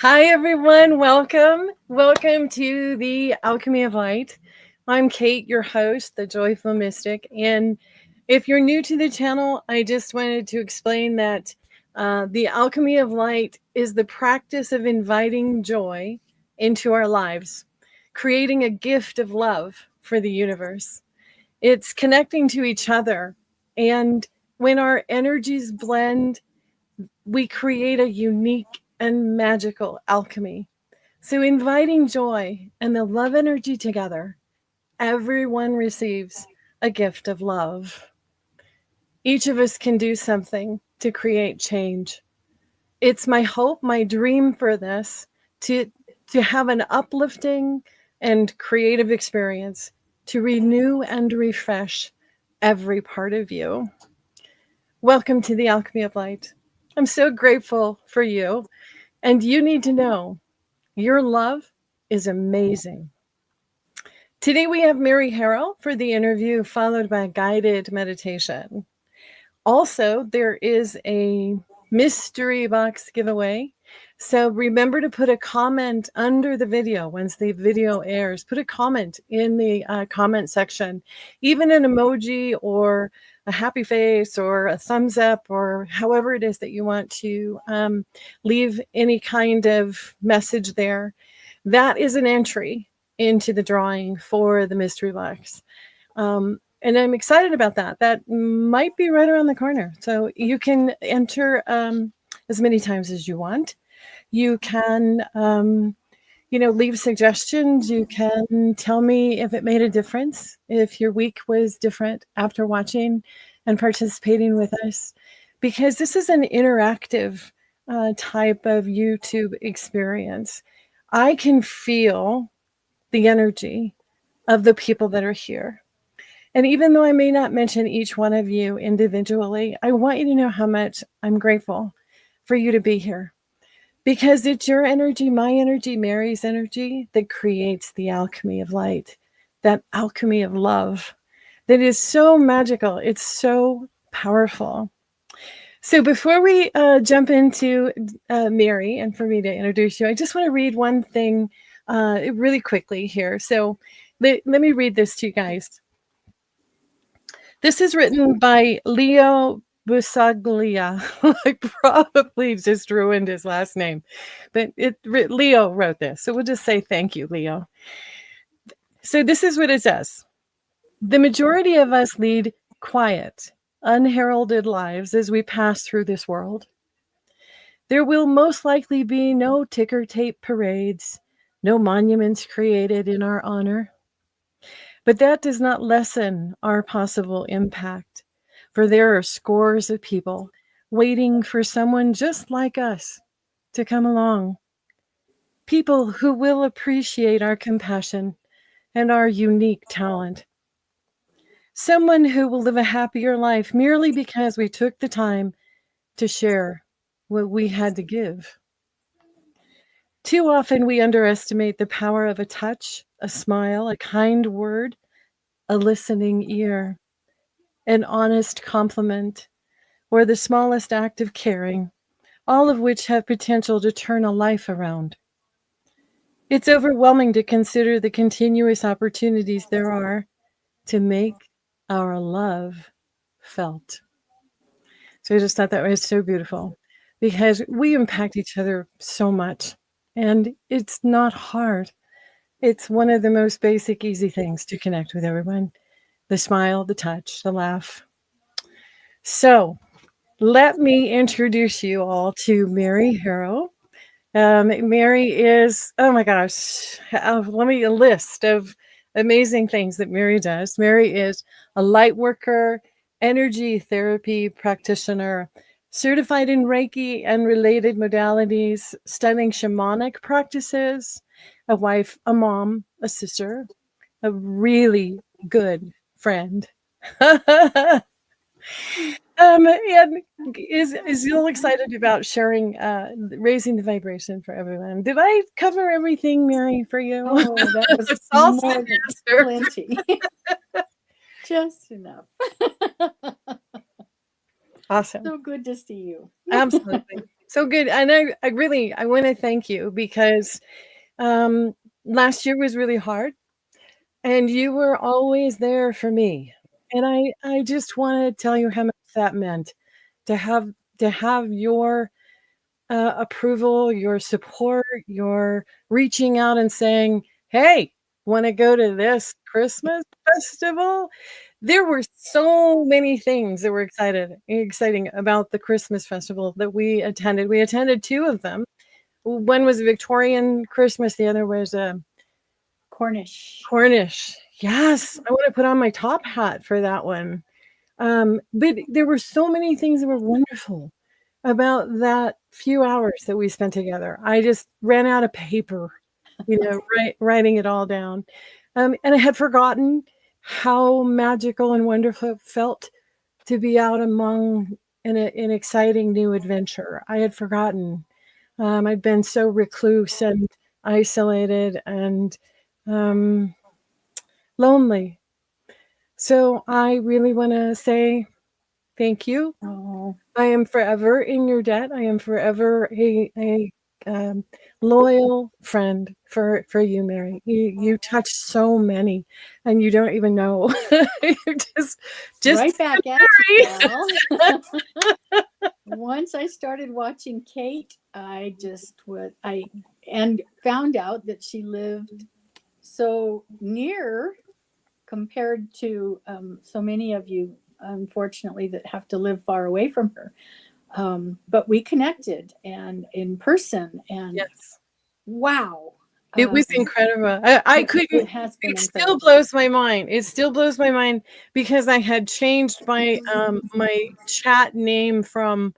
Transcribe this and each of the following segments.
Hi, everyone. Welcome. Welcome to the Alchemy of Light. I'm Kate, your host, the Joyful Mystic. And if you're new to the channel, I just wanted to explain that the Alchemy of Light is the practice of inviting joy into our lives, creating a gift of love for the universe. It's connecting to each other. And when our energies blend, we create a unique and magical alchemy. So, inviting joy and the love energy together, everyone receives a gift of love. Each of us can do something to create change. It's my hope, my dream for this to, to have an uplifting and creative experience to renew and refresh every part of you. Welcome to the Alchemy of Light. I'm so grateful for you. And you need to know your love is amazing. Today we have Mary Harrell for the interview, followed by a guided meditation. Also, there is a mystery box giveaway. So remember to put a comment under the video once the video airs. Put a comment in the comment section, even an emoji or a happy face or a thumbs up or however it is that you want to leave any kind of message there. That is an entry into the drawing for the mystery box. And I'm excited about that. That might be right around the corner. So you can enter as many times as you want. You can, leave suggestions. You can tell me if it made a difference, if your week was different after watching and participating with us, because this is an interactive type of YouTube experience. I can feel the energy of the people that are here. And even though I may not mention each one of you individually, I want you to know how much I'm grateful for you to be here. Because it's your energy, my energy, Mary's energy that creates the alchemy of light, that alchemy of love that is so magical. It's so powerful. So before we jump into Mary and for me to introduce you, I just want to read one thing really quickly here. So let me read this to you guys. This is written by Leo Busaglia. I probably just ruined his last name, but Leo wrote this. So we'll just say thank you, Leo. So this is what it says. The majority of us lead quiet, unheralded lives as we pass through this world. There will most likely be no ticker tape parades, no monuments created in our honor. But that does not lessen our possible impact, for there are scores of people waiting for someone just like us to come along. People who will appreciate our compassion and our unique talent. Someone who will live a happier life merely because we took the time to share what we had to give. Too often we underestimate the power of a touch, a smile, a kind word, a listening ear, an honest compliment, or the smallest act of caring, all of which have potential to turn a life around. It's overwhelming to consider the continuous opportunities there are to make our love felt. So I just thought that was so beautiful because we impact each other so much, and it's not hard. It's one of the most basic, easy things to connect with everyone. The smile, the touch, the laugh. So let me introduce you all to Mary Harrell. Mary is, oh my gosh, let me a list of amazing things that Mary does. Mary is a light worker, energy therapy practitioner, certified in Reiki and related modalities, studying shamanic practices, a wife, a mom, a sister, a really good friend. And is you all excited about sharing, raising the vibration for everyone? Did I cover everything, Mary, for you? Oh, that was more than plenty. Just enough. Awesome. So good to see you. Absolutely. So good. And I want to thank you because last year was really hard and you were always there for me. And I just want to tell you how much that meant to have to have your approval, your support, your reaching out and saying, "Hey, want to go to this Christmas festival?" There were so many things that were exciting about the Christmas festival that we attended. We attended two of them. One was Victorian Christmas, the other was Cornish. Cornish. Yes, I want to put on my top hat for that one. But there were so many things that were wonderful about that few hours that we spent together. I just ran out of paper, writing it all down. And I had forgotten how magical and wonderful it felt to be out among an exciting new adventure. I had forgotten. I'd been so recluse and isolated and lonely. So I really want to say thank you. Oh, I am forever in your debt. I am forever a loyal friend for you, Mary. You touch so many, and you don't even know. You're just right back at you, gal. Once I started watching Kate, I found out that she lived so near compared to so many of you, unfortunately, that have to live far away from her. But we connected and in person, and yes. wow. It was incredible. I couldn't. It has been It incredible. still blows my mind. It still blows my mind because I had changed my my chat name from,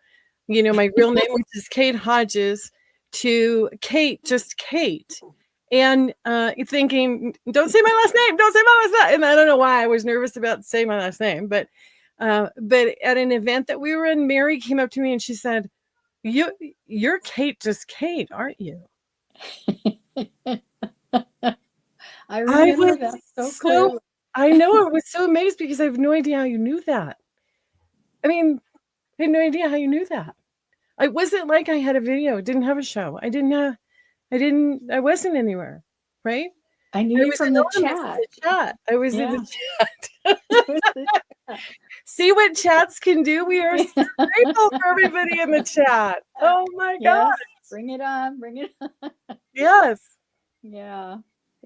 my real name, which is Kate Hodges, to Kate, just Kate. And thinking, don't say my last name, don't say my last name. And I don't know why I was nervous about saying my last name, but at an event that we were in, Mary came up to me and she said, "You're Kate, just Kate, aren't you?" I remember that so clearly. I know, I was so amazed because I have no idea how you knew that. I mean, I had no idea how you knew that. It wasn't like I had a video, didn't have a show. I wasn't anywhere, right? I knew you from the chat. I was in the chat. See what chats can do? We are so grateful for everybody in the chat. Oh my God. Bring it on. Bring it on. Yes. Yeah.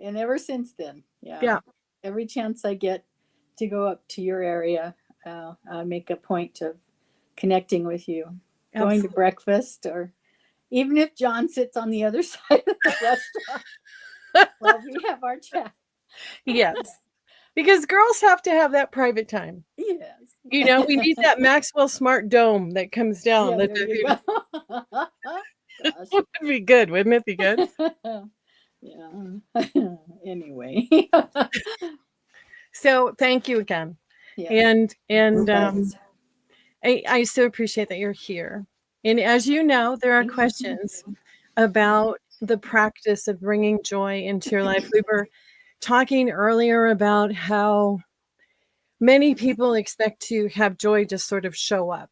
And ever since then, yeah. Every chance I get to go up to your area, I make a point of connecting with you, going to breakfast, or even if John sits on the other side of the restaurant while we have our chat. Yes. Because girls have to have that private time. Yes. We need that Maxwell Smart dome that comes down. Yeah, there you go. It would be good, wouldn't it be good? Yeah. Anyway. So thank you again. Yeah. And I so appreciate that you're here. And as you know, there are questions about the practice of bringing joy into your life. We were talking earlier about how many people expect to have joy just sort of show up.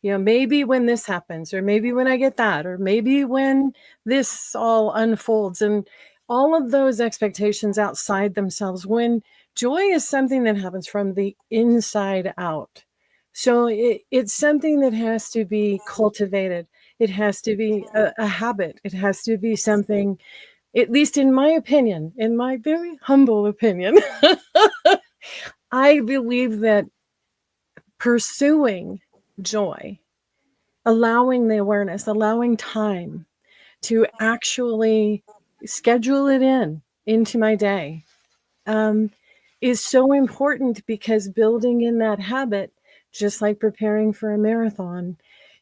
Maybe when this happens, or maybe when I get that, or maybe when this all unfolds, and all of those expectations outside themselves, when joy is something that happens from the inside out. So it's something that has to be cultivated. It has to be a habit. It has to be something, at least in my opinion, in my very humble opinion, I believe that pursuing joy, allowing the awareness, allowing time to actually schedule it into my day is so important, because building in that habit, just like preparing for a marathon,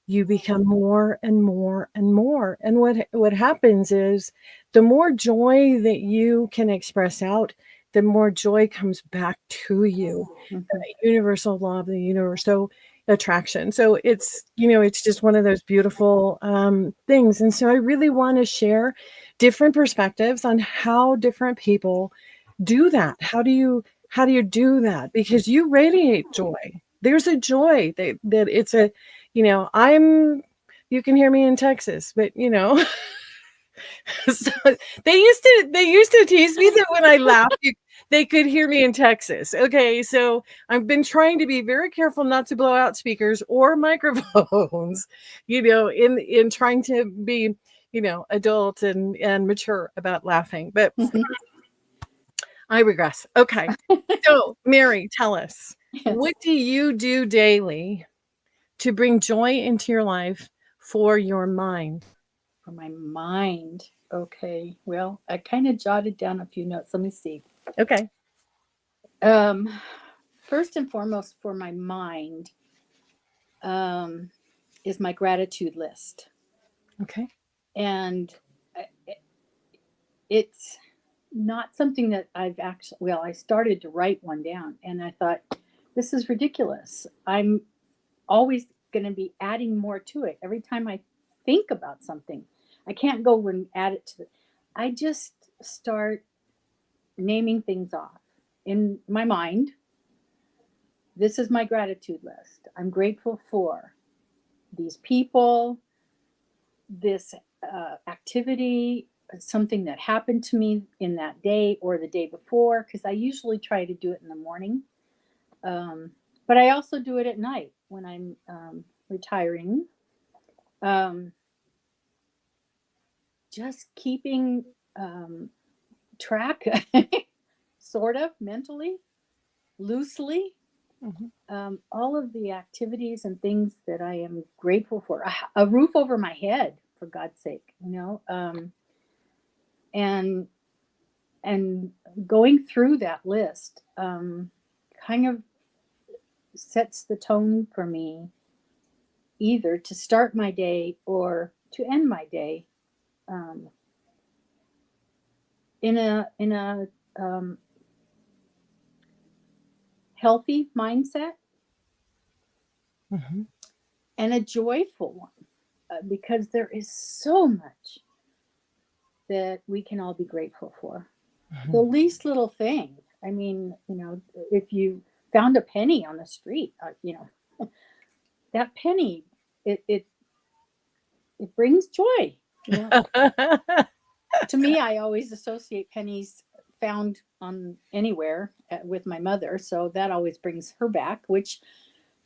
you become more and more and more. And what happens is the more joy that you can express out, the more joy comes back to you. The universal law of the universe. So attraction. So it's just one of those beautiful things. And so I really want to share different perspectives on how different people do that. How do you do that? Because you radiate joy. There's a joy that it's a, I'm, you can hear me in Texas, but you know, so they used to tease me that when I laughed, they could hear me in Texas. Okay, so I've been trying to be very careful not to blow out speakers or microphones, in trying to be, adult and mature about laughing. But I regress. Okay. So, Mary, tell us, what do you do daily to bring joy into your life for your mind? For my mind. Okay. Well, I kind of jotted down a few notes. Let me see. Okay. First and foremost, for my mind, is my gratitude list. Okay. And it's not something that I've actually, well, I started to write one down and I thought, this is ridiculous. I'm always going to be adding more to it. Every time I think about something, I can't go and add it to it. I just start naming things off in my mind. This is my gratitude list. I'm grateful for these people, this activity, something that happened to me in that day or the day before, because I usually try to do it in the morning. But I also do it at night when I'm retiring. Just keeping track, sort of mentally, loosely, all of the activities and things that I am grateful for. A roof over my head, for God's sake, and going through that list kind of sets the tone for me, either to start my day or to end my day in a healthy mindset and a joyful one, because there is so much that we can all be grateful for. The least little thing. I mean, if you found a penny on the street, that penny, it brings joy. To me, I always associate pennies found on anywhere with my mother, so that always brings her back, which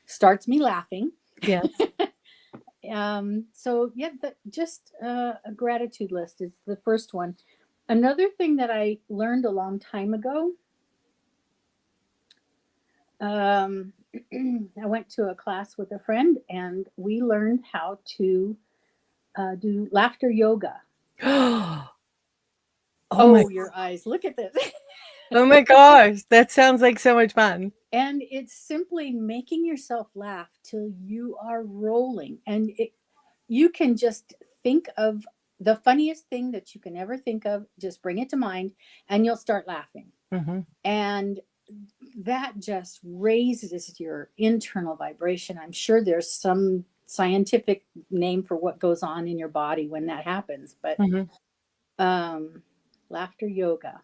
starts me laughing. Yes. So yeah, just a gratitude list is the first one. Another thing that I learned a long time ago, I went to a class with a friend and we learned how to do laughter yoga. Oh, your eyes, look at this. Oh my gosh, that sounds like so much fun. And it's simply making yourself laugh till you are rolling. And you can just think of the funniest thing that you can ever think of, just bring it to mind, and you'll start laughing. And that just raises your internal vibration. I'm sure there's some scientific name for what goes on in your body when that happens, but laughter yoga.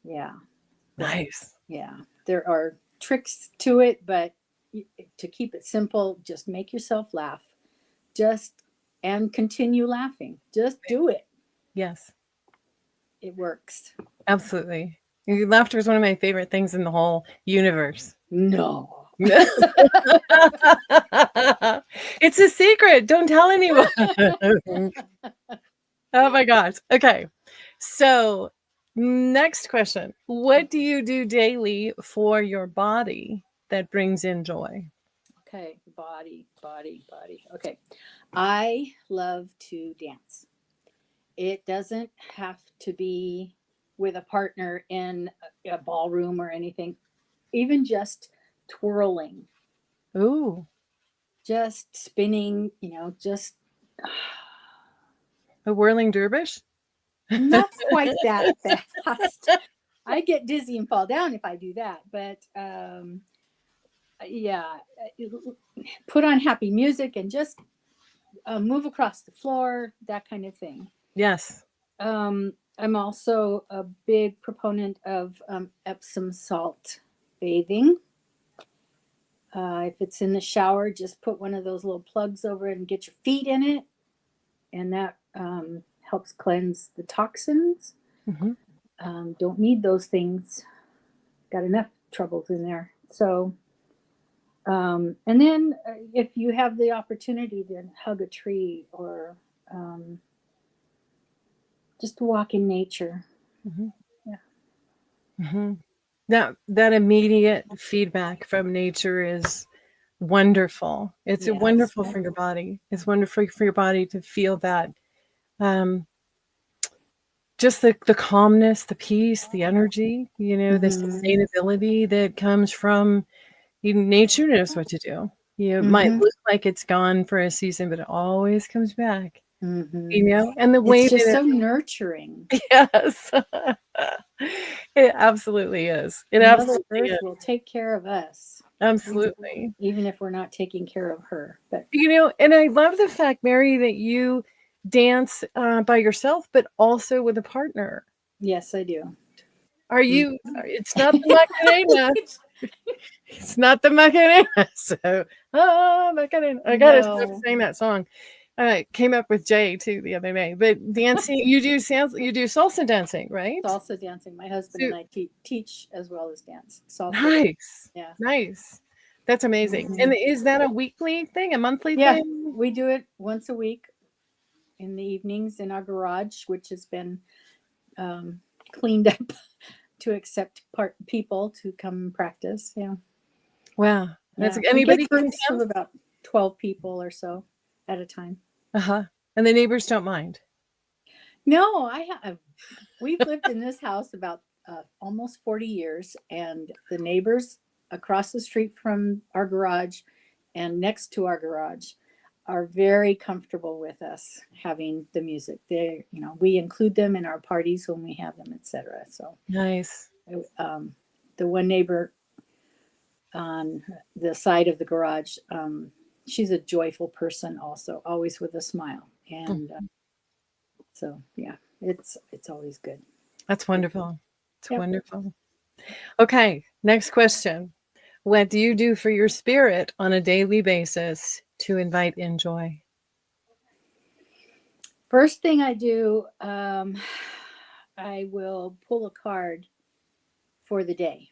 Yeah. Nice. Yeah. There are tricks to it, but to keep it simple, just make yourself laugh. And continue laughing. Just do it. Yes. It works. Absolutely. Laughter is one of my favorite things in the whole universe. No. It's a secret. Don't tell anyone. Oh my gosh. Okay. So, next question. What do you do daily for your body that brings in joy? Okay. Body. Okay. I love to dance. It doesn't have to be with a partner in a ballroom or anything. Even just twirling. Ooh. Just spinning, just A whirling dervish? not quite that fast. I get dizzy and fall down if I do that. But yeah, put on happy music and just move across the floor, that kind of thing. Yes. I'm also a big proponent of Epsom salt bathing. If it's in the shower, just put one of those little plugs over it and get your feet in it. And that helps cleanse the toxins. Mm-hmm. Don't need those things. Got enough troubles in there. So, and then if you have the opportunity to hug a tree or just to walk in nature. Mm-hmm. Yeah. Mm-hmm. That immediate feedback from nature is wonderful. It's Yes. wonderful for your body. It's wonderful for your body to feel that, just the calmness, the peace, the energy, the sustainability that comes from nature knows what to do. It might look like it's gone for a season, but it always comes back. And the way it's just that so nurturing. yes, it absolutely is. It Mother absolutely Earth is. will take care of us. Absolutely. Even if we're not taking care of her. But and I love the fact, Mary, that you dance by yourself, but also with a partner. yes, I do. Are you? It's not the Macarena. It's not the Macarena. So, Macarena. I gotta stop saying that song. Came up with Jay too the other day. But dancing, you do salsa dancing, right? Salsa dancing. My husband and I teach as well as dance. Salsa. Nice. Yeah. Nice. That's amazing. And is that a weekly thing, a monthly thing? We do it once a week in the evenings in our garage, which has been cleaned up to accept people to come practice. Yeah. Wow. That's anybody can groups of about 12 people or so at a time. And the neighbors don't mind? No, we've lived in this house about almost 40 years, and the neighbors across the street from our garage and next to our garage are very comfortable with us having the music. We include them in our parties when we have them, etc. So nice. The one neighbor on the side of the garage, she's a joyful person, also always with a smile, and so yeah, it's always good. That's wonderful. It's wonderful. Okay, next question. What do you do for your spirit on a daily basis to invite in joy? First thing I do, I will pull a card for the day.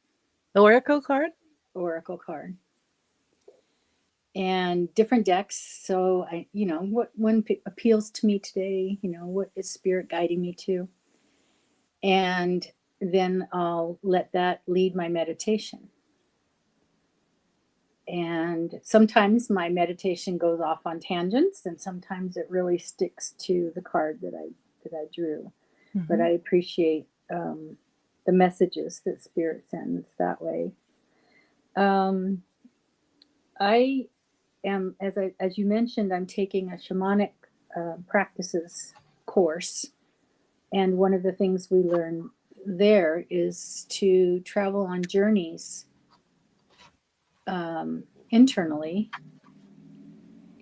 Oracle card? Oracle card. And different decks. So what one appeals to me today, what is spirit guiding me to? And then I'll let that lead my meditation. And sometimes my meditation goes off on tangents, and sometimes it really sticks to the card that I drew. But I appreciate the messages that spirit sends that way. I am, as you mentioned, I'm taking a shamanic practices course, and one of the things we learn there is to travel on journeys internally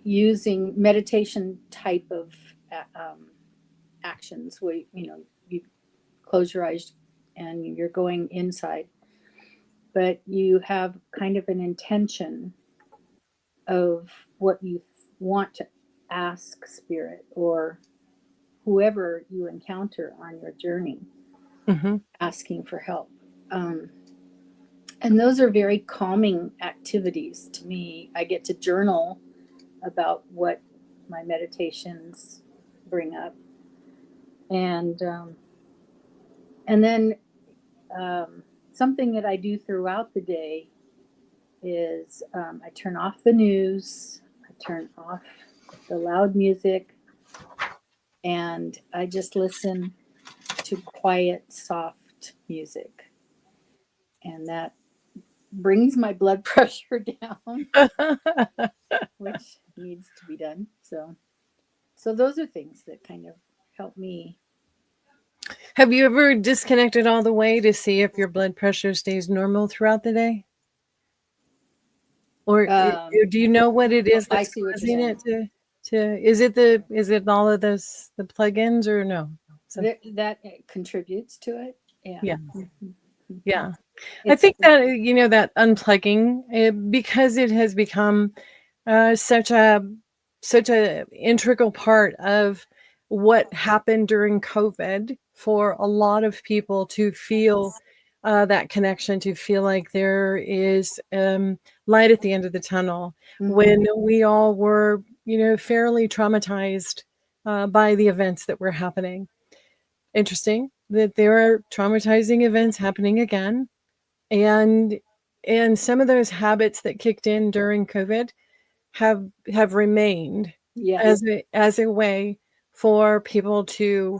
using meditation type of actions where you close your eyes and you're going inside, but you have kind of an intention of what you want to ask spirit or whoever you encounter on your journey, asking for help. And those are very calming activities to me. I get to journal about what my meditations bring up. And then something that I do throughout the day is I turn off the news, I turn off the loud music, and I just listen to quiet, soft music. And that brings my blood pressure down, which needs to be done. So those are things that kind of help me. Have you ever disconnected all the way to see if your blood pressure stays normal throughout the day? Or do you know what it is that's causing it to is it all of the plugins or no? That contributes to it. Yeah. Yeah. Yeah. I think that, that unplugging, because it has become such a integral part of what happened during COVID for a lot of people to feel that connection, to feel like there is light at the end of the tunnel, when we all were, fairly traumatized by the events that were happening. Interesting that there are traumatizing events happening again, and some of those habits that kicked in during COVID have remained as a way for people to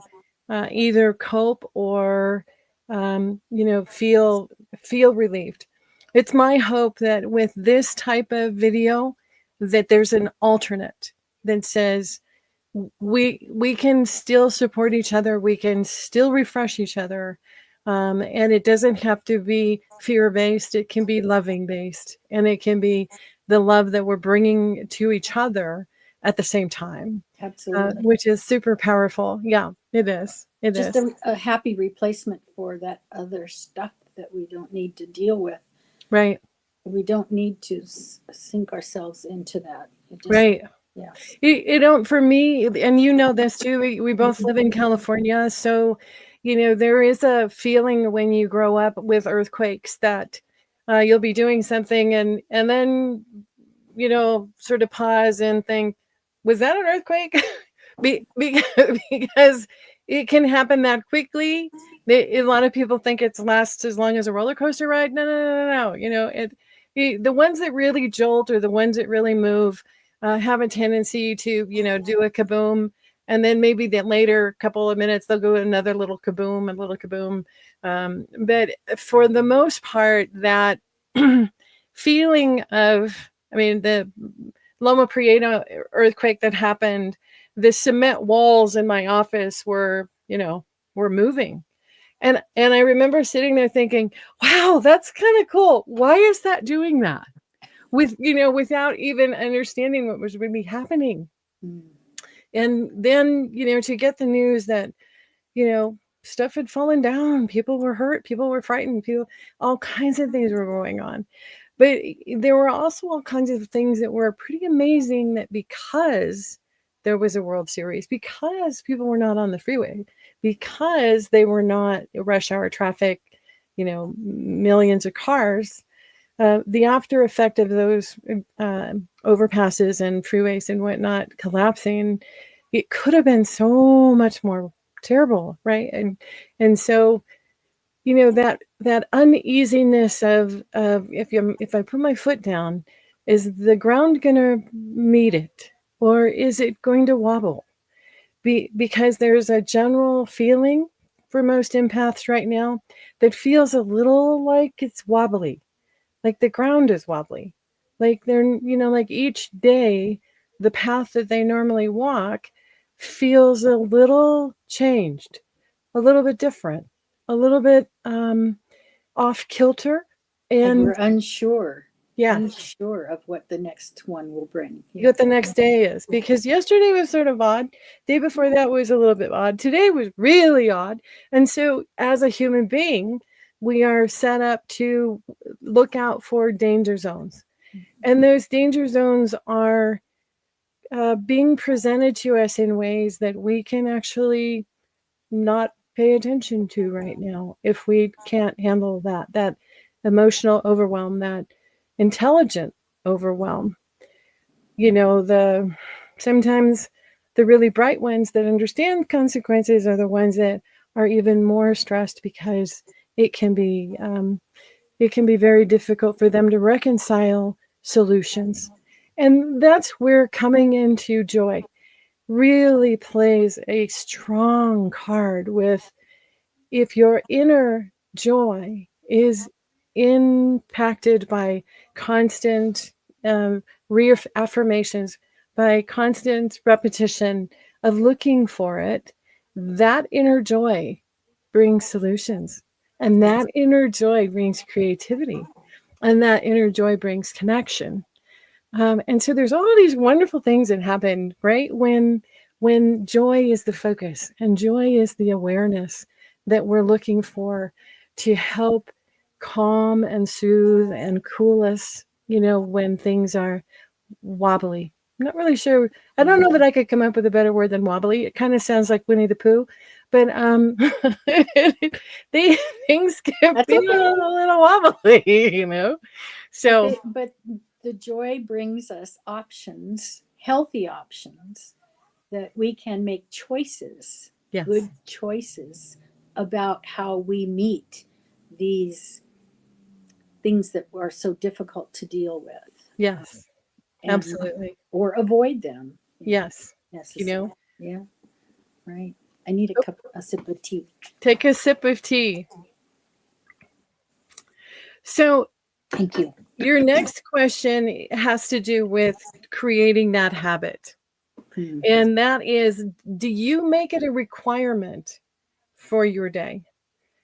either cope or feel relieved. It's my hope that with this type of video, that there's an alternate that says we can still support each other, we can still refresh each other, and it doesn't have to be fear-based. It can be loving-based, and it can be the love that we're bringing to each other at the same time. Absolutely. Which is super powerful. Yeah, it is. Just a happy replacement for that other stuff that we don't need to deal with. Right. We don't need to sink ourselves into that. Right. Yes. You know, for me, and this too, we both live in California. So, there is a feeling when you grow up with earthquakes that you'll be doing something and then, sort of pause and think, was that an earthquake? Because it can happen that quickly. A lot of people think it lasts as long as a roller coaster ride. No. The ones that really jolt, or the ones that really move, have a tendency to, do a kaboom. And then maybe that later couple of minutes, they'll go another little kaboom, a little kaboom. But for the most part, that feeling of, the Loma Prieta earthquake that happened, the cement walls in my office were moving. And I remember sitting there thinking, wow, that's kind of cool. Why is that doing that? Without even understanding what was really happening. And then, to get the news that, stuff had fallen down, people were hurt, people were frightened, all kinds of things were going on. But there were also all kinds of things that were pretty amazing, that because there was a World Series, because people were not on the freeway, because they were not rush hour traffic, millions of cars, the after effect of those overpasses and freeways and whatnot collapsing, it could have been so much more terrible, right? And so, that uneasiness of if I put my foot down, is the ground gonna meet it, or is it going to wobble? Because there's a general feeling for most empaths right now that feels a little like it's wobbly, like the ground is wobbly, like they're, like each day the path that they normally walk feels a little changed, a little bit different, a little bit off kilter, and we're unsure. Yeah. Unsure of what the next one will bring. What the next day is, because yesterday was sort of odd, day before that was a little bit odd, today was really odd. And so as a human being, we are set up to look out for danger zones, and those danger zones are being presented to us in ways that we can actually not pay attention to right now, if we can't handle that emotional overwhelm, that intelligent overwhelm. Sometimes the really bright ones that understand consequences are the ones that are even more stressed, because it can be very difficult for them to reconcile solutions. And that's where coming into joy really plays a strong card. With, if your inner joy is impacted by constant reaffirmations, by constant repetition of looking for it, that inner joy brings solutions, and that inner joy brings creativity, and that inner joy brings connection. And so there's all these wonderful things that happen, right? When joy is the focus, and joy is the awareness that we're looking for to help calm and soothe and cool us, when things are wobbly. I'm not really sure. I don't know that I could come up with a better word than wobbly. It kind of sounds like Winnie the Pooh, but the things can be a little wobbly, So, but the joy brings us options, healthy options, that we can make choices, yes, good choices about how we meet these things that are so difficult to deal with. yes, absolutely, or avoid them. yes, Necessary. Yeah, right. I need a sip of tea. Take a sip of tea. So, thank you. Your next question has to do with creating that habit. And that is, do you make it a requirement for your day?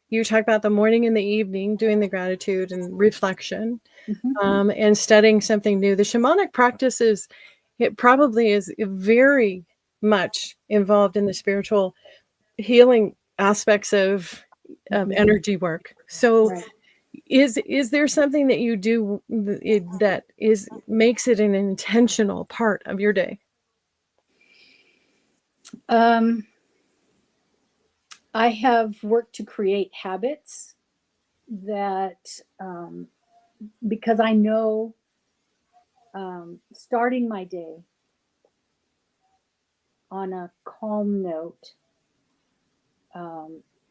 You talk about the morning and the evening, doing the gratitude and reflection, and studying something new. The shamanic practices, it probably is very much involved in the spiritual healing aspects of energy work. So, is there something that you do that makes it an intentional part of your day? I have worked to create habits that, because I know, starting my day on a calm note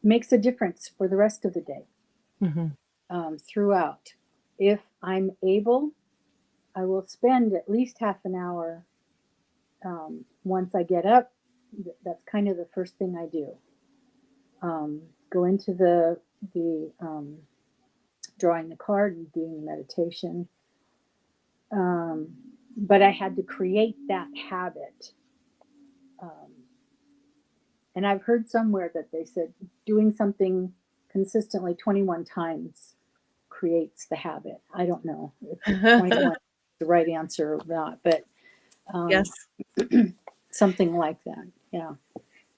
makes a difference for the rest of the day. Throughout. If I'm able, I will spend at least half an hour once I get up. That's kind of the first thing I do. Go into the drawing the card and doing the meditation. But I had to create that habit. And I've heard somewhere that they said doing something consistently 21 times creates the habit. I don't know if 21 is the right answer or not, but yes, something like that. Yeah.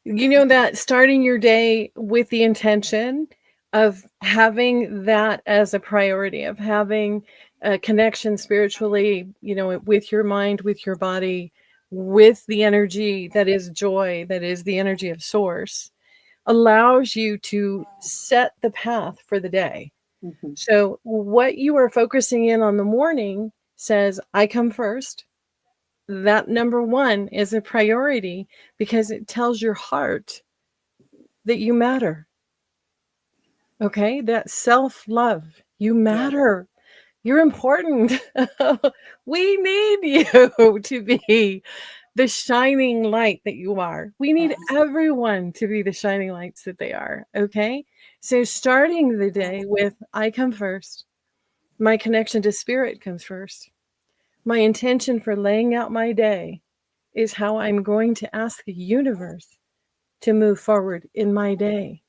That starting your day with the intention of having that as a priority, of having a connection spiritually, with your mind, with your body, with the energy that is joy, that is the energy of source, allows you to set the path for the day. So what you are focusing in on the morning says, I come first. That number one is a priority because it tells your heart that you matter. Okay? That self-love. You matter. You're important. We need you to be the shining light that you are. We need everyone to be the shining lights that they are. Okay? So starting the day with, I come first. My connection to spirit comes first. My intention for laying out my day is how I'm going to ask the universe to move forward in my day,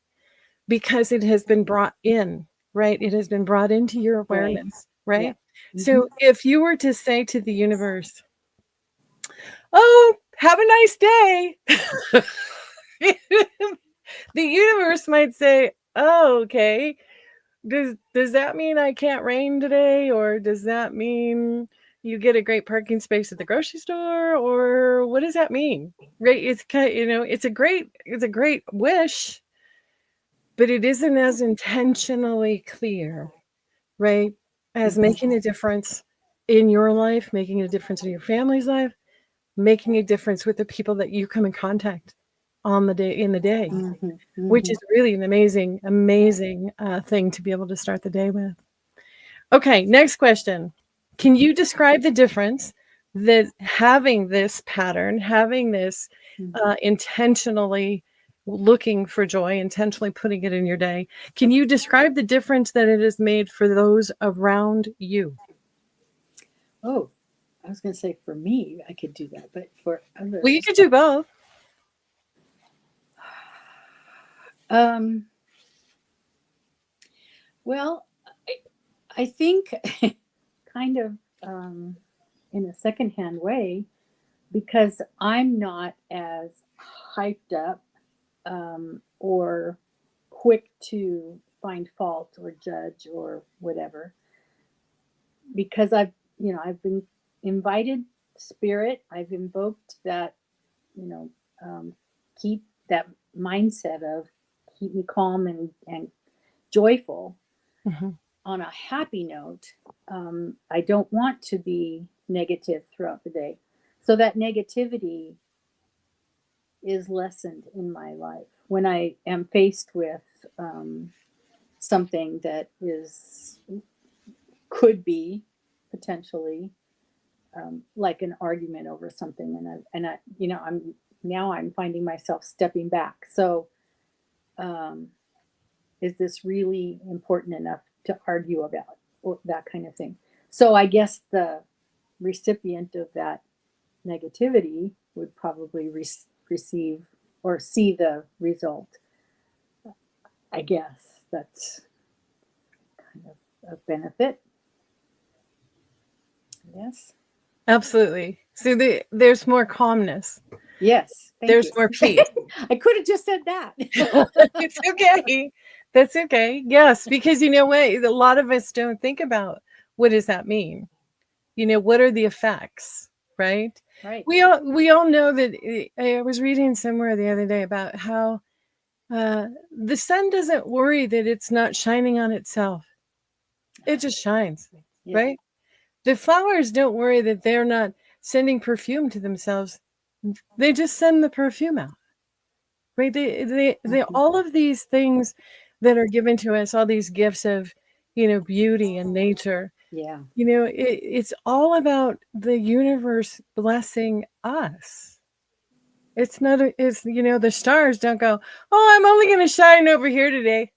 because it has been brought in, right? It has been brought into your awareness, right? Yeah. So if you were to say to the universe, oh, have a nice day, the universe might say, oh, okay. Does that mean I can't rain today? Or does that mean you get a great parking space at the grocery store? Or what does that mean? Right? It's kind of, it's a great wish, but it isn't as intentionally clear, right? As making a difference in your life, making a difference in your family's life, making a difference with the people that you come in contact on the day, which is really an amazing thing to be able to start the day with. Okay, next question. Can you describe the difference that having this pattern, having this intentionally looking for joy, intentionally putting it in your day, can you describe the difference that it has made for those around you? Oh, I was going to say for me, I could do that, but for others. Well, you could do both. Well, I think kind of in a secondhand way, because I'm not as hyped up or quick to find fault or judge or whatever, because I've been invited spirit, I've invoked that, you know, keep that mindset of keep me calm and joyful, Mm-hmm. on a happy note. I don't want to be negative throughout the day. So that negativity is lessened in my life when I am faced with something that could be potentially like an argument over something, and I I'm finding myself stepping back. So, is this really important enough to argue about, or that kind of thing? So I guess the recipient of that negativity would probably receive or see the result. I guess that's kind of a benefit. Yes. Absolutely. So there's more calmness. Yes. Thank There's you. more peace. I could have just said that. It's okay. That's okay. Yes, because you know what? A lot of us don't think about what does that mean? What are the effects, right? Right. We all know that. I was reading somewhere the other day about how the sun doesn't worry that it's not shining on itself. It just shines, Yeah. right? The flowers don't worry that they're not sending perfume to themselves. They just send the perfume out, right? They all of these things that are given to us, all these gifts of, beauty and nature. Yeah. It's all about the universe blessing us. It's not, it's, the stars don't go, oh, I'm only going to shine over here today.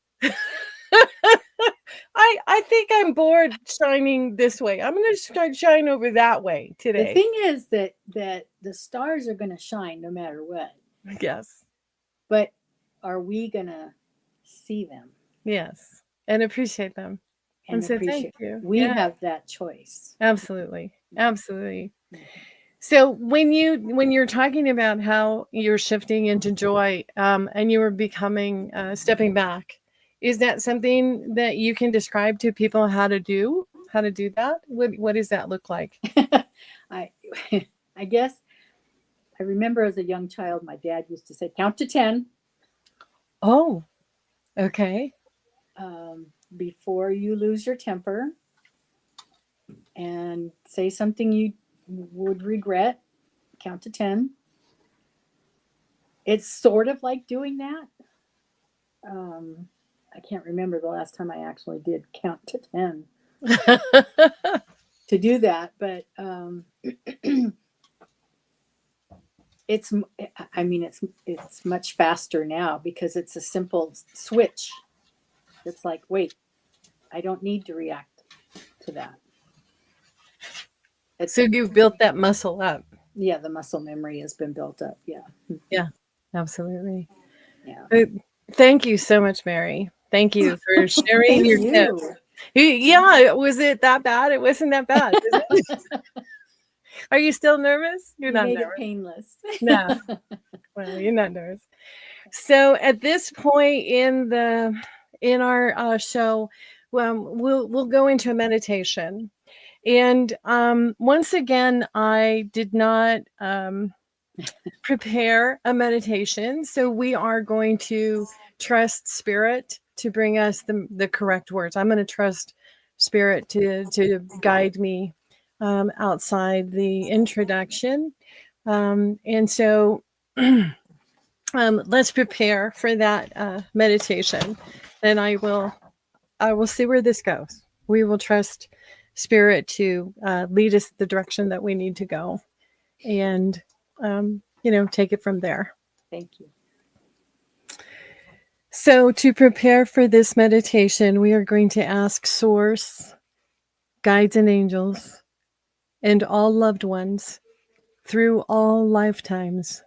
I think I'm bored shining this way. I'm going to shine over that way The today. thing is that the stars are going to shine no matter what. Yes. But are we going to see them Yes. And appreciate them. and And say thank appreciate? you. We Yeah, have that choice. absolutely. Absolutely. Mhm. So when you're talking about how you're shifting into joy, and you were becoming stepping back, is that something that you can describe to people how to do? How to do that? What does that look like? I I guess I remember as a young child, my dad used to say, "Count to 10 Oh, okay. before you lose your temper and say something you would regret. Count to 10." It's sort of like doing that. I can't remember the last time I actually did count to 10 to do that, but it's it's much faster now because it's a simple switch. It's like, wait, I don't need to react to that. So you've built that muscle up. Yeah, the muscle memory has been built up. Yeah. Yeah, absolutely. Yeah. Thank you so much, Mary. Thank you for sharing Thank your tips. you. Yeah, was it that bad? It wasn't that bad. Are you still nervous? You're You not made it nervous. painless. No. Well, you're not nervous. So at this point in our show, we'll go into a meditation. And once again, I did not prepare a meditation, so we are going to trust spirit to bring us the correct words. I'm going to trust spirit to guide me outside the introduction. And so let's prepare for that meditation, and I will see where this goes. We will trust spirit to lead us the direction that we need to go, and take it from there. Thank you. So to prepare for this meditation, we are going to ask Source, guides and angels, and all loved ones through all lifetimes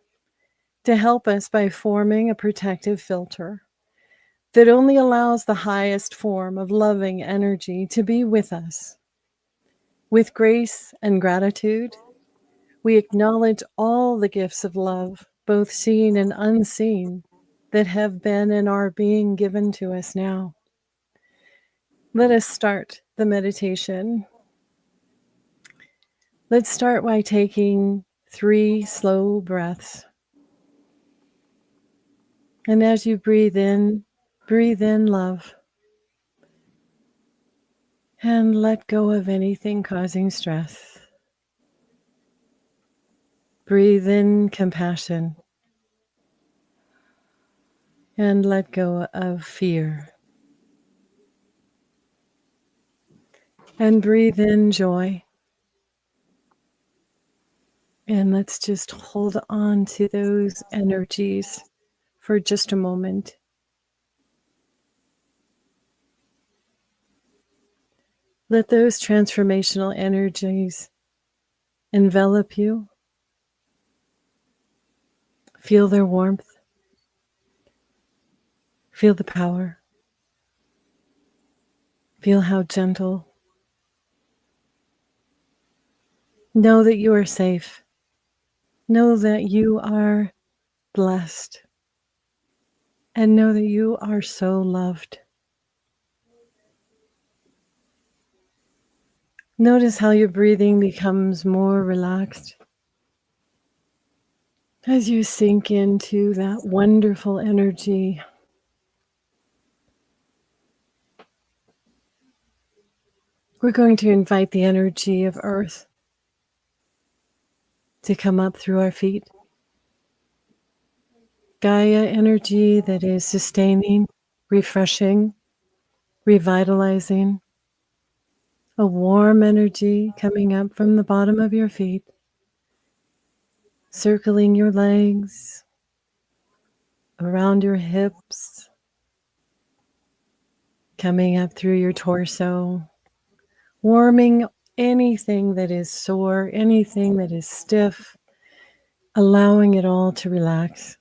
to help us by forming a protective filter that only allows the highest form of loving energy to be with us. With grace and gratitude, we acknowledge all the gifts of love, both seen and unseen, that have been and are being given to us now. Let us start the meditation. Let's start by taking 3 slow breaths. And as you breathe in love. And let go of anything causing stress. Breathe in compassion. And let go of fear. And breathe in joy. And let's just hold on to those energies for just a moment. Let those transformational energies envelop you. Feel their warmth. Feel the power. Feel how gentle. Know that you are safe. Know that you are blessed. And know that you are so loved. Notice how your breathing becomes more relaxed as you sink into that wonderful energy. We're going to invite the energy of Earth to come up through our feet. Gaia energy that is sustaining, refreshing, revitalizing. A warm energy coming up from the bottom of your feet, circling your legs, around your hips, coming up through your torso, warming anything that is sore, anything that is stiff, allowing it all to relax.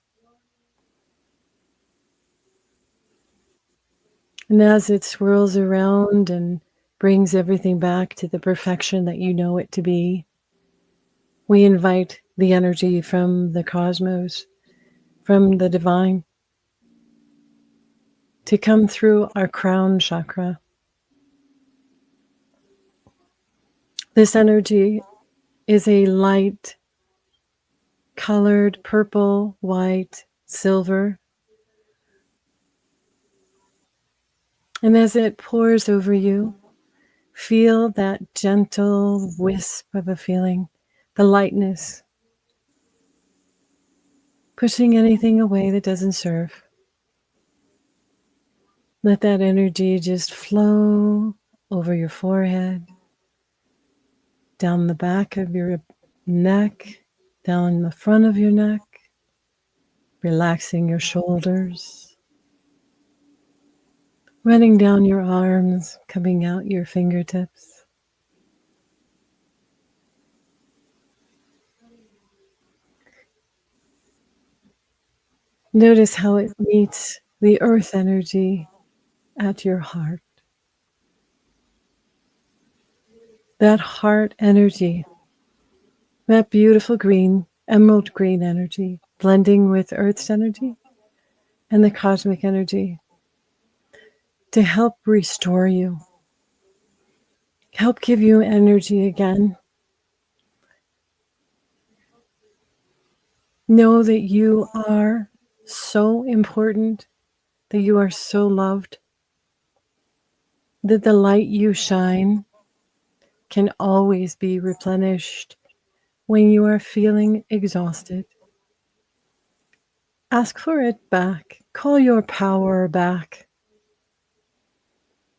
And as it swirls around and brings everything back to the perfection that you know it to be, we invite the energy from the cosmos, from the divine, to come through our crown chakra. This energy is a light colored purple, white, silver. And as it pours over you, feel that gentle wisp of a feeling, the lightness, pushing anything away that doesn't serve. Let that energy just flow over your forehead, down the back of your neck, down the front of your neck, relaxing your shoulders, running down your arms, coming out your fingertips. Notice how it meets the earth energy at your heart. That heart energy, that beautiful green, emerald green energy, blending with earth's energy and the cosmic energy to help restore you, help give you energy again. Know that you are so important, that you are so loved, that the light you shine can always be replenished when you are feeling exhausted. Ask for it back. Call your power back.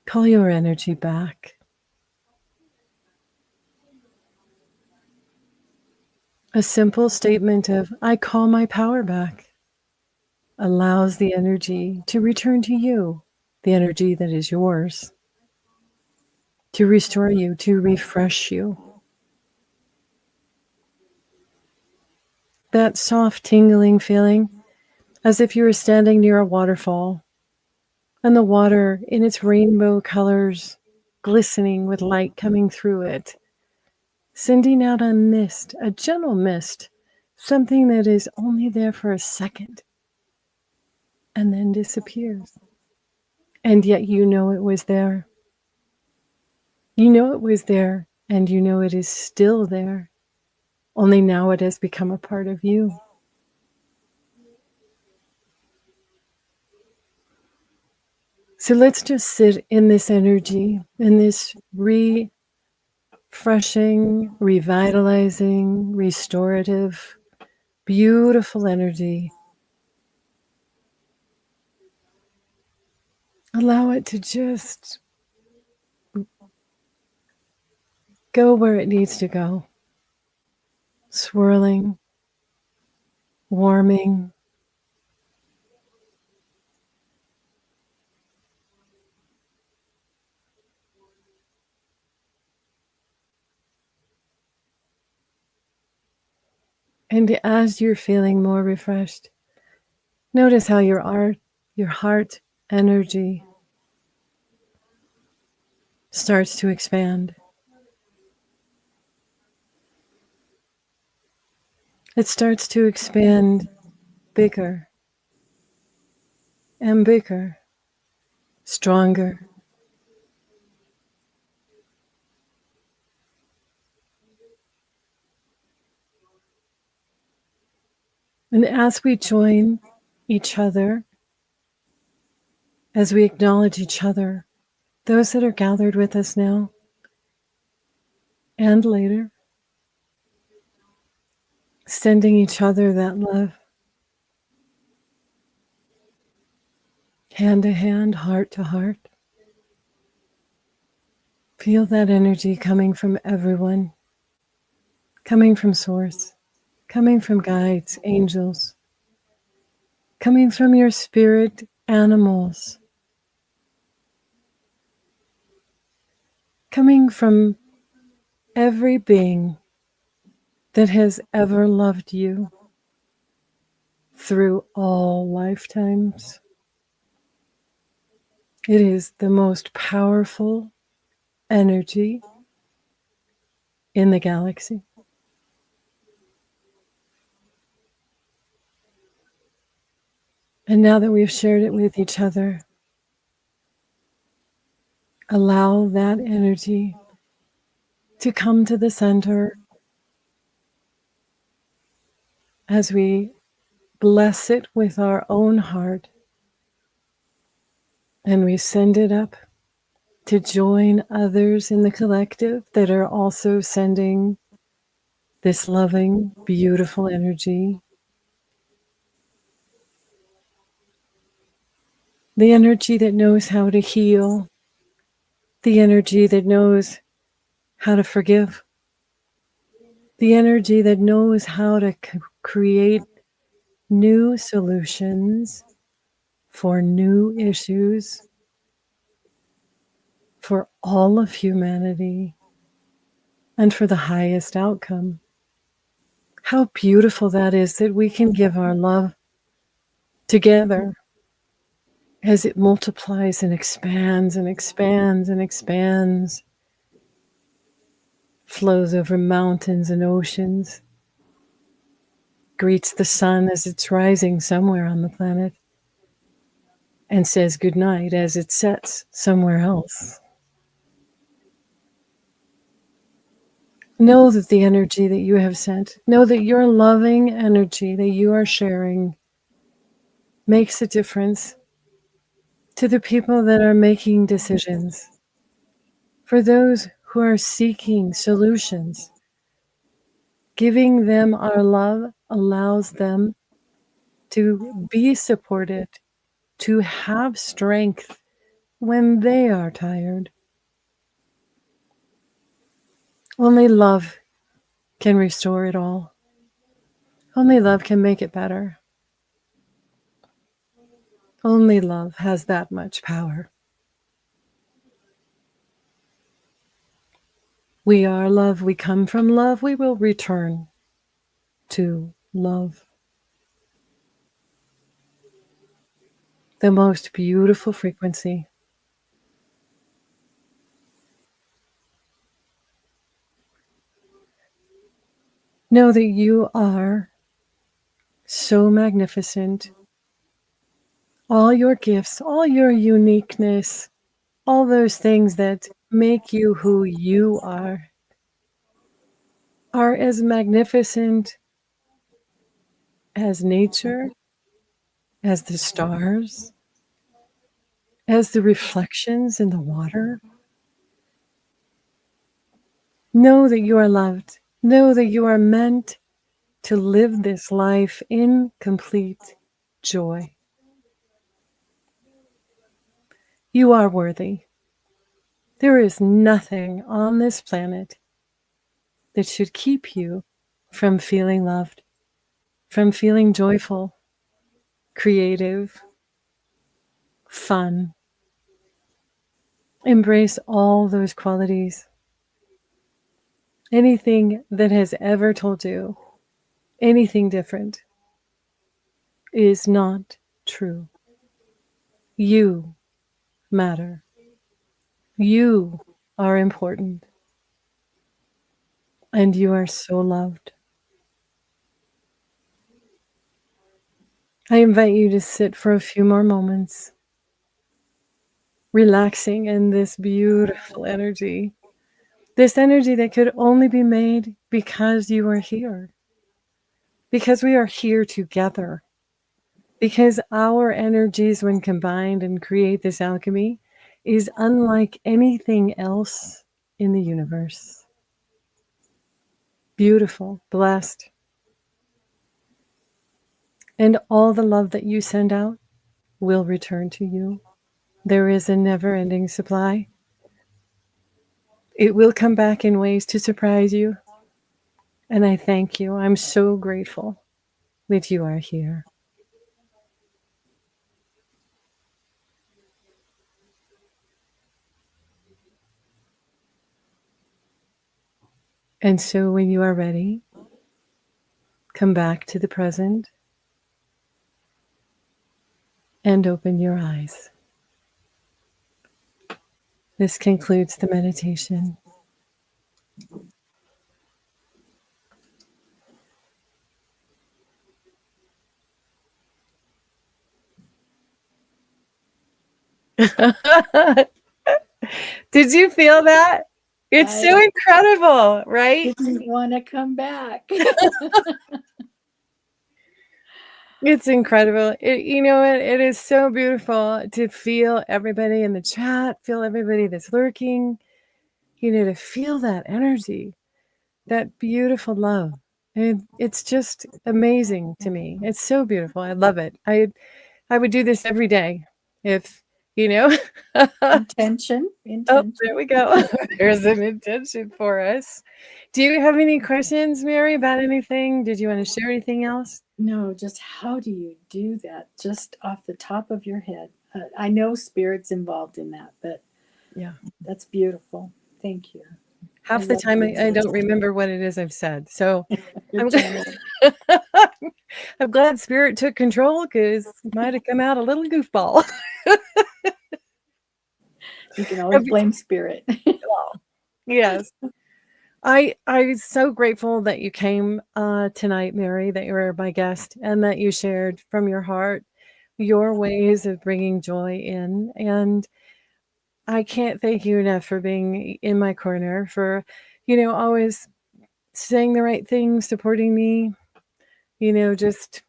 Call your energy back. A simple statement of, I call my power back, allows the energy to return to you, the energy that is yours, to restore you, to refresh you. That soft tingling feeling, as if you were standing near a waterfall, and the water in its rainbow colors, glistening with light coming through it, sending out a mist, a gentle mist, something that is only there for a second and then disappears. And yet you know it was there. You know it was there, and you know it is still there. Only now it has become a part of you. So let's just sit in this energy, in this refreshing, revitalizing, restorative, beautiful energy. Allow it to just go where it needs to go. Swirling, warming. And as you're feeling more refreshed, notice how your heart energy starts to expand. It starts to expand bigger and bigger, stronger. And as we join each other, as we acknowledge each other, those that are gathered with us now and later, sending each other that love, hand to hand, heart to heart. Feel that energy coming from everyone, coming from Source, coming from guides, angels, coming from your spirit animals, coming from every being that has ever loved you through all lifetimes. It is the most powerful energy in the galaxy. And now that we've shared it with each other, allow that energy to come to the center as we bless it with our own heart, and we send it up to join others in the collective that are also sending this loving, beautiful energy. The energy that knows how to heal, the energy that knows how to forgive, the energy that knows how to create new solutions for new issues for all of humanity and for the highest outcome. How beautiful that is, that we can give our love together as it multiplies and expands and expands and expands, flows over mountains and oceans, greets the sun as it's rising somewhere on the planet, and says goodnight as it sets somewhere else. Know that the energy that you have sent, know that your loving energy that you are sharing makes a difference to the people that are making decisions, for those who are seeking solutions. Giving them our love allows them to be supported, to have strength when they are tired. Only love can restore it all. Only love can make it better. Only love has that much power. We are love. We come from love. We will return to love. The most beautiful frequency. Know that you are so magnificent. All your gifts, all your uniqueness, all those things that make you who you are as magnificent as nature, as the stars, as the reflections in the water. Know that you are loved. Know that you are meant to live this life in complete joy. You are worthy. There is nothing on this planet that should keep you from feeling loved, from feeling joyful, creative, fun. Embrace all those qualities. Anything that has ever told you anything different is not true. You matter. You are important. And you are so loved. I invite you to sit for a few more moments, relaxing in this beautiful energy. This energy that could only be made because you are here. Because we are here together. Because our energies, when combined and create this alchemy, is unlike anything else in the universe. Beautiful, blessed. And all the love that you send out will return to you. There is a never-ending supply. It will come back in ways to surprise you. And I thank you. I'm so grateful that you are here. And so when you are ready, come back to the present and open your eyes. This concludes the meditation. Did you feel that? It's so incredible, right? Didn't want to come back. It's incredible. It is so beautiful to feel everybody in the chat, feel everybody that's lurking, to feel that energy, that beautiful love. It's just amazing to me. It's so beautiful. I love it. I would do this every day if, Intention. Oh, there we go. There's an intention for us. Do you have any questions, Mary, about anything? Did you want to share anything else? No, just how do you do that? Just off the top of your head. I know spirit's involved in that, but yeah, that's beautiful. Thank you. Half the time I don't remember what it is I've said. So I'm glad spirit took control, because it might have come out a little goofball. You can always blame spirit. Yes. I'm so grateful that you came tonight, Mary, that you were my guest and that you shared from your heart your ways of bringing joy in. And I can't thank you enough for being in my corner, for, always saying the right things, supporting me, just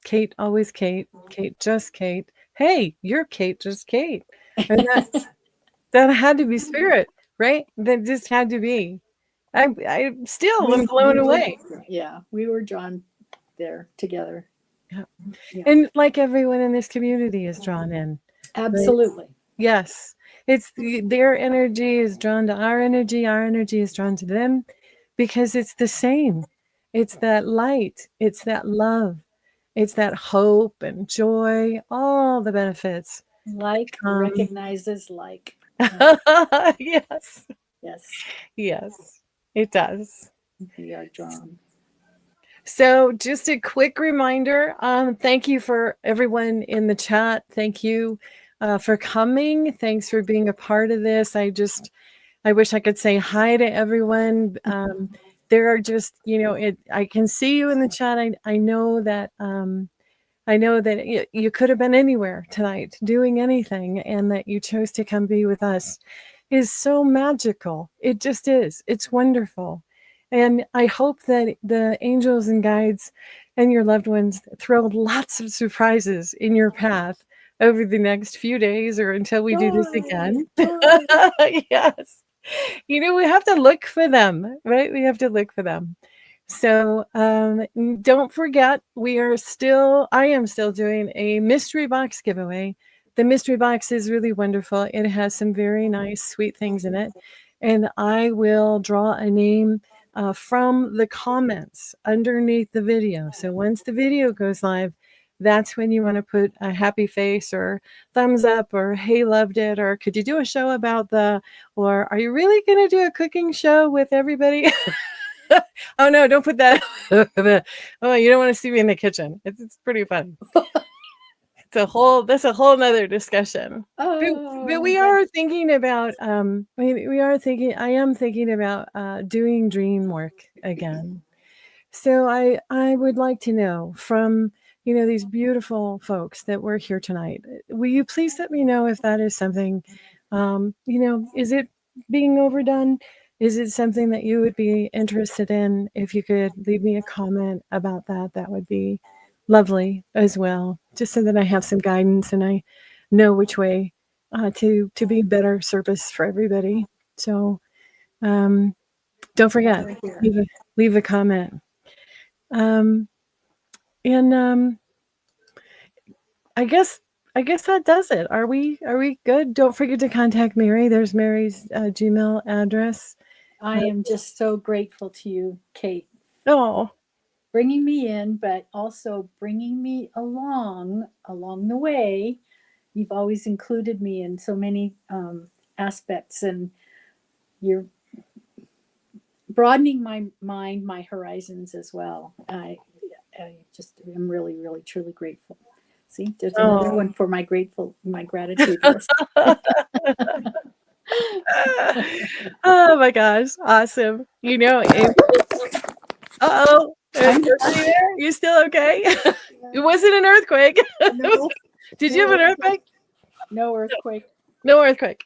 Kate, always Kate, Kate, just Kate. Hey, you're Kate, just Kate. And that had to be spirit, right? That just had to be. I still am blown away. Yeah, we were drawn there together. Yeah. And like everyone in this community is drawn in. Absolutely. Right? Yes. It's their energy is drawn to our energy is drawn to them, because it's the same. It's that light, it's that love, it's that hope and joy, all the benefits. Like recognizes like. Yes. Yes. Yes, it does. We are drawn. So just a quick reminder, thank you for everyone in the chat. Thank you for coming. Thanks for being a part of this. I wish I could say hi to everyone. There are just, I can see you in the chat. I know that you could have been anywhere tonight doing anything, and that you chose to come be with us. is so magical. It just is. It's wonderful. And I hope that the angels and guides and your loved ones throw lots of surprises in your path over the next few days or until we do this again. Yes. We have to look for them, right? We have to look for them. So don't forget, I am still doing a mystery box giveaway. The mystery box is really wonderful. It has some very nice, sweet things in it. And I will draw a name from the comments underneath the video. So once the video goes live, that's when you want to put a happy face or thumbs up or hey, loved it, or could you do a show about or are you really going to do a cooking show with everybody? Oh no, don't put that. Oh, you don't want to see me in the kitchen. It's pretty fun. That's a whole nother discussion. But we are thinking about I am thinking about doing dream work again. So I would like to know from these beautiful folks that were here tonight. Will you please let me know if that is something is it being overdone? Is it something that you would be interested in? If you could leave me a comment about that, that would be lovely as well, just so that I have some guidance and I know which way to be better service for everybody. So don't forget, leave a comment. And I guess that does it. Are we good? Don't forget to contact Mary. There's Mary's Gmail address. I am just so grateful to you, Kate. Oh, bringing me in, but also bringing me along the way. You've always included me in so many aspects, and you're broadening my mind, my horizons as well. I just am really, really, truly grateful. See, there's another one for my gratitude list. Oh my gosh, awesome. Uh-oh. You still okay? It wasn't an earthquake. No, Did you have an earthquake? No earthquake. No earthquake.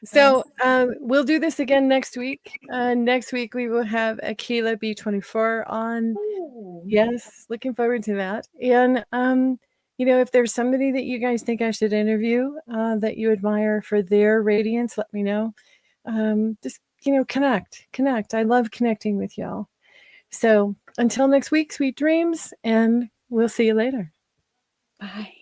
So we'll do this again next week. Next week we will have Akila B24 on. Ooh. Yes, looking forward to that. And if there's somebody that you guys think I should interview that you admire for their radiance, let me know. Just connect. I love connecting with y'all. So until next week, sweet dreams, and we'll see you later. Bye.